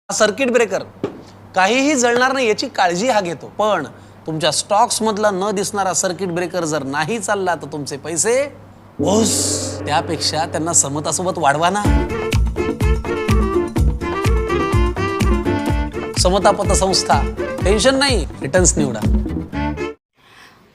Circuit breaker काहीही जळणार नाही याची काळजी हा घेतो, पण तुमच्या स्टॉक्स मधला न दिसणारा सर्किट ब्रेकर जर नाही चालला तर तुमचे पैसे ओस, त्यापेक्षा त्यांना समतासोबत वाढवा ना। समता पतसंस्था, टेन्शन नाही, रिटर्न्स निवडा।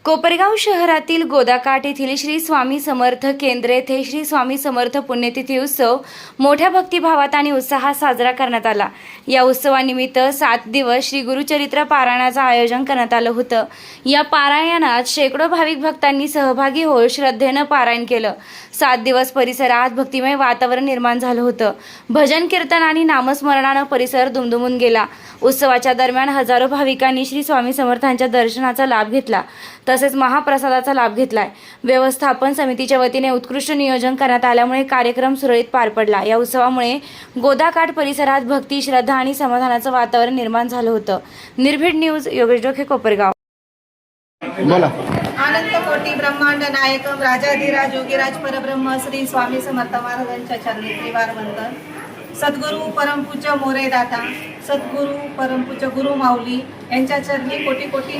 कोपरगाव शहरातील गोदाकाठ येथील श्री स्वामी समर्थ केंद्र येथे श्री स्वामी समर्थ पुण्यतिथी उत्सव मोठ्या भक्तिभावात आणि उत्साहात साजरा करण्यात आला। या उत्सवानिमित्त 7 दिवस श्री गुरुचरित्र पारायणाचं आयोजन करण्यात आलं होतं। या पारायणात शेकडो भाविक भक्तांनी सहभागी होऊन श्रद्धेनं पारायण केलं। 7 दिवस परिसरात भक्तिमय वातावरण निर्माण झालं होतं। भजन कीर्तन आणि नामस्मरणानं परिसर दुमदुमून गेला। उत्सवाच्या दरम्यान हजारो भाविकांनी श्री स्वामी समर्थांच्या दर्शनाचा लाभ घेतला, तसेच महाप्रसादाचा लाभ घेतलाय। व्यवस्थापन समितीच्या वतीने उत्कृष्ट नियोजन करण्यात आल्यामुळे कार्यक्रम सुरळीत पार पडला। या उत्सवामुळे गोदाकाठ परिसरात भक्ती, श्रद्धा आणि समाधानाचं वातावरण निर्माण झालं होतं। निर्भीड न्यूज, योगेश डोके, कोपरगाव। बोला। अनंत कोटी ब्रह्मांड नायकम राजाधिराज योगीराज परब्रह्म श्री स्वामी समर्थ महाराजांच्या चरणी त्रिवार वंदन। सद्गुरू परमपूज्य मोरेदाता सद्गुरू परमपूज्य गुरु माऊली यांच्या चरणी कोटी कोटी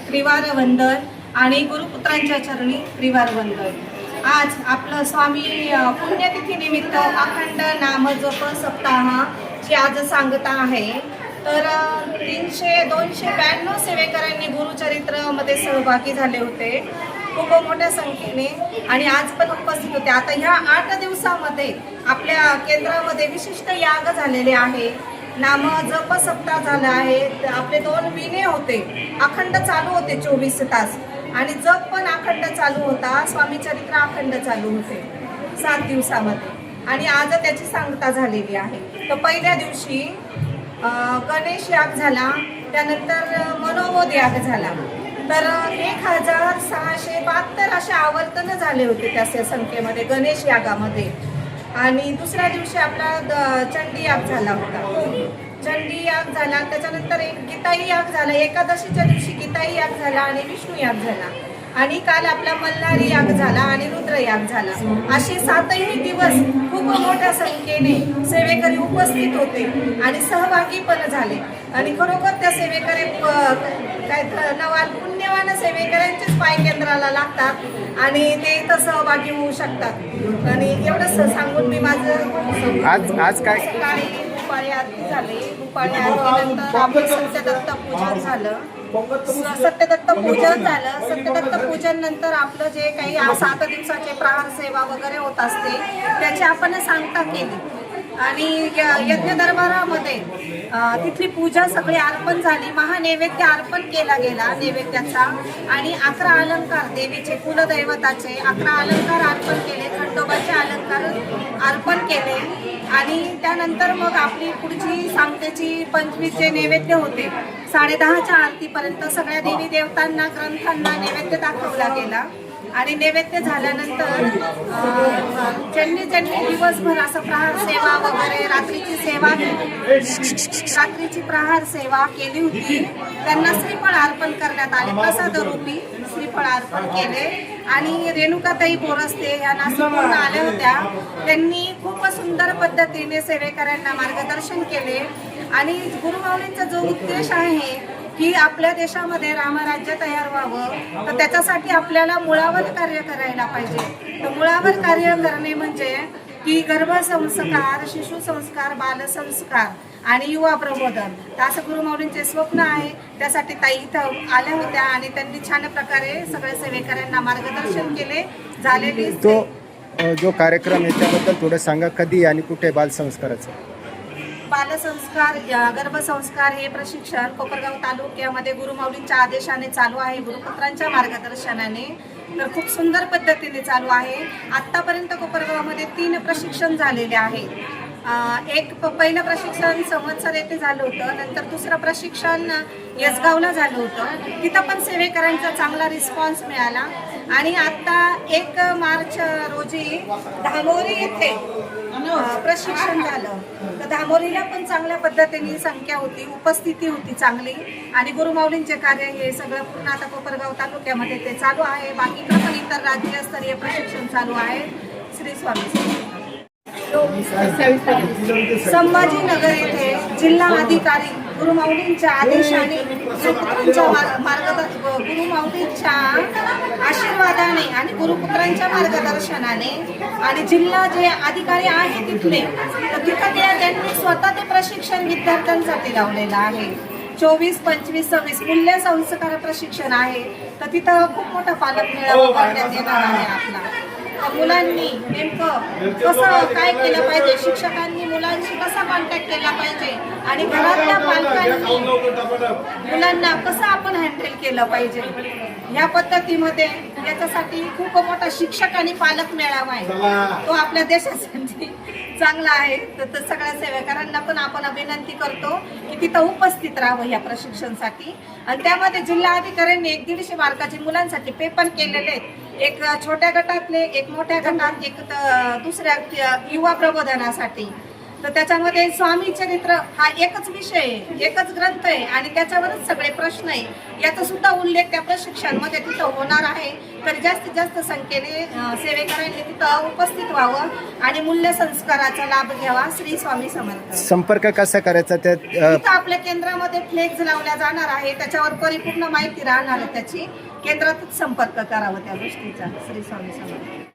त्रिवार वंदन आणि गुरुपुत्रांच्या चरणी त्रिवार वंदन। आज आपलं स्वामी पुण्यतिथी निमित्त अखंड नामजप सप्ताहाची आज सांगता आहे। तर 292 सेवेकरांनी गुरुचरित्रमध्ये सहभागी झाले होते, खूप मोठ्या संख्येने, आणि आज पण उपस्थित होते। आता ह्या 8 दिवसामध्ये आपल्या केंद्रामध्ये विशिष्ट याग झालेले आहे, नाम जप सप्ताह झाला आहे। आपले 2 विणे होते, अखंड चालू होते 24 तास, आणि जप पण अखंड चालू होता, स्वामी चरित्र अखंड चालू होते 7 दिवसामध्ये, आणि आज त्याची सांगता झालेली आहे। तर पहिल्या दिवशी गणेश याग झाला, त्यानंतर मनोबोध याग झाला। तर 1672 असे आवर्तन झाले होते त्या संख्येमध्ये गणेश यागामध्ये। आणि दुसऱ्या दिवशी आपला चंडी याग झाला होता, चंडी याग झाला। त्याच्यानंतर एक गीताई याग झाला, एकादशीच्या दिवशी गीताई याग झाला आणि विष्णू याग झाला, आणि काल आपला मल्हारी याग झाला आणि रुद्र याग झाला। असे 7ही दिवस खूप मोठ्या संख्येने सेवेकरी उपस्थित होते आणि सहभागी पण झाले, आणि खरोखर त्या सेवेकरी काय नवाल पुण्यवान सेवेकऱ्यांचेच पाय केंद्राला लागतात आणि ते इथं सहभागी होऊ शकतात। आणि एवढंच सांगून मी माझं आज काय सकाळी दुपारी आरती झाली, दुपारी आरतीनंतर आपलं सत्यदत्त पूजन झालं। सत्यदत्त पूजन नंतर आपलं जे काही 7 दिवसाचे प्रहार सेवा वगैरे होत असते त्याची आपण सांगता केली, आणि यज्ञ दरबारामध्ये तिथली पूजा सगळी अर्पण झाली, महानैवेद्य अर्पण केला गेला नैवेद्याचा, आणि 11 अलंकार देवीचे कुलदैवताचे 11 अलंकार अर्पण केले, खंडोबाचे अलंकार अर्पण केले, आणि त्यानंतर मग आपली पुढची सांगतेची 25 जे नैवेद्य होते 10:30च्या आरतीपर्यंत सगळ्या देवी देवतांना ग्रंथांना नैवेद्य दाखवला गेला। आणि नैवेद्य झाल्यानंतर ज्यांनी दिवसभर असं प्रहार सेवा वगैरे रात्रीची प्रहार सेवा केली होती त्यांना श्रीफळ अर्पण करण्यात आले, प्रसाद रूपी श्रीफळ अर्पण केले। आणि रेणुकाताई बोरस्ते या नाशिकहून आल्या होत्या, त्यांनी खूप सुंदर पद्धतीने सेवेकऱ्यांना मार्गदर्शन केले। आणि गुरुमाऊलींचा जो उद्देश आहे की आपल्या देशामध्ये रामराज्य तयार व्हावं, तर त्याच्यासाठी आपल्याला मुळावर कार्य करायला पाहिजे। तर मुळावर कार्य करणे म्हणजे की गर्भसंस्कार, शिशु संस्कार, बालसंस्कार आणि युवा प्रबोधन, तर असं गुरुमाऊलींचे स्वप्न आहे। त्यासाठी ताई इथं आल्या होत्या आणि त्यांनी छान प्रकारे सगळ्या सेवेकऱ्यांना मार्गदर्शन केले झालेली। तो जो कार्यक्रम याच्याबद्दल थोडं सांगा, कधी आणि कुठे बालसंस्काराचं? बालसंस्कार, गर्भसंस्कार हे प्रशिक्षण कोपरगाव तालुक्यामध्ये गुरुमाऊलींच्या आदेशाने चालू आहे, गुरुपुत्रांच्या मार्गदर्शनाने, तर खूप सुंदर पद्धतीने चालू आहे। आत्तापर्यंत कोपरगावमध्ये 3 प्रशिक्षण झालेले आहे। एक पहिलं प्रशिक्षण संवत्सर येथे झालं होतं, नंतर दुसरं प्रशिक्षण यसगावला झालं होतं, तिथं पण सेवेकरांचा चांगला रिस्पॉन्स मिळाला। आणि आता 1 मार्च रोजी धामोरी येथे प्रशिक्षण झालं, तर धामोरीला पण चांगल्या पद्धतीने संख्या होती, उपस्थिती होती चांगली, आणि गुरुमाऊलींचे कार्य हे सगळं पूर्ण आता कोपरगाव तालुक्यामध्ये ते चालू आहे। बाकीकडे पण इतर राज्यस्तरीय प्रशिक्षण चालू आहे। श्री स्वामी। संभाजीनगर येथे जिल्हा अधिकारी गुरुमाऊलींच्या आदेशाने गुरुपुत्रांच्या गुरुमाऊलींच्या आशीर्वादाने आणि गुरुपुत्रांच्या मार्गदर्शनाने आणि जिल्हा जे अधिकारी आहे तिथले तर तिथं त्यांनी स्वतः ते प्रशिक्षण विद्यार्थ्यांसाठी लावलेलं आहे. 24, 25, 26 मूल्य संस्कार प्रशिक्षण आहे. तर तिथं खूप मोठा पालक मेळावा करण्यात येणार आहे आपला. तर मुलांनी नेमकं कसं काय केलं पाहिजे, शिक्षकांनी मुलांशी कसा कॉन्टॅक्ट केला पाहिजे आणि घरातल्या पालकांनी मुलांना कसं आपण हँडल केलं पाहिजे ह्या पद्धतीमध्ये याच्यासाठी खूप मोठा शिक्षक आणि पालक मेळावा आहे. तो आपल्या देशासाठी चांगला आहे. तर सगळ्या सेवेकरांना पण आपण विनंती करतो की तिथं उपस्थित राहावं या प्रशिक्षणासाठी. आणि त्यामध्ये जिल्हा अधिकाऱ्यांनी 150 मार्काचे मुलांसाठी पेपर केलेले आहेत. एक छोट्या गटातले, एक मोठ्या गटात, एक दुसऱ्या युवा प्रबोधनासाठी. तर त्याच्यामध्ये स्वामी चरित्र हा एकच विषय आहे, एकच ग्रंथ आहे आणि त्याच्यावरच सगळे प्रश्न आहे. याचा सुद्धा उल्लेख त्या प्रशिक्षणामध्ये तिथं होणार आहे. तर जास्तीत जास्त संख्येने सेवेकरांनी तिथं उपस्थित व्हावं आणि मूल्य संस्काराचा लाभ घ्यावा. श्री स्वामी समर्थ. संपर्क कसा करायचा त्यात? तिथं आपल्या केंद्रामध्ये फ्लेक्स लावल्या जाणार आहे, त्याच्यावर परिपूर्ण माहिती राहणार आहे त्याची. केंद्रातच संपर्क करावा त्या गोष्टीचा. श्री स्वामी समर्थ.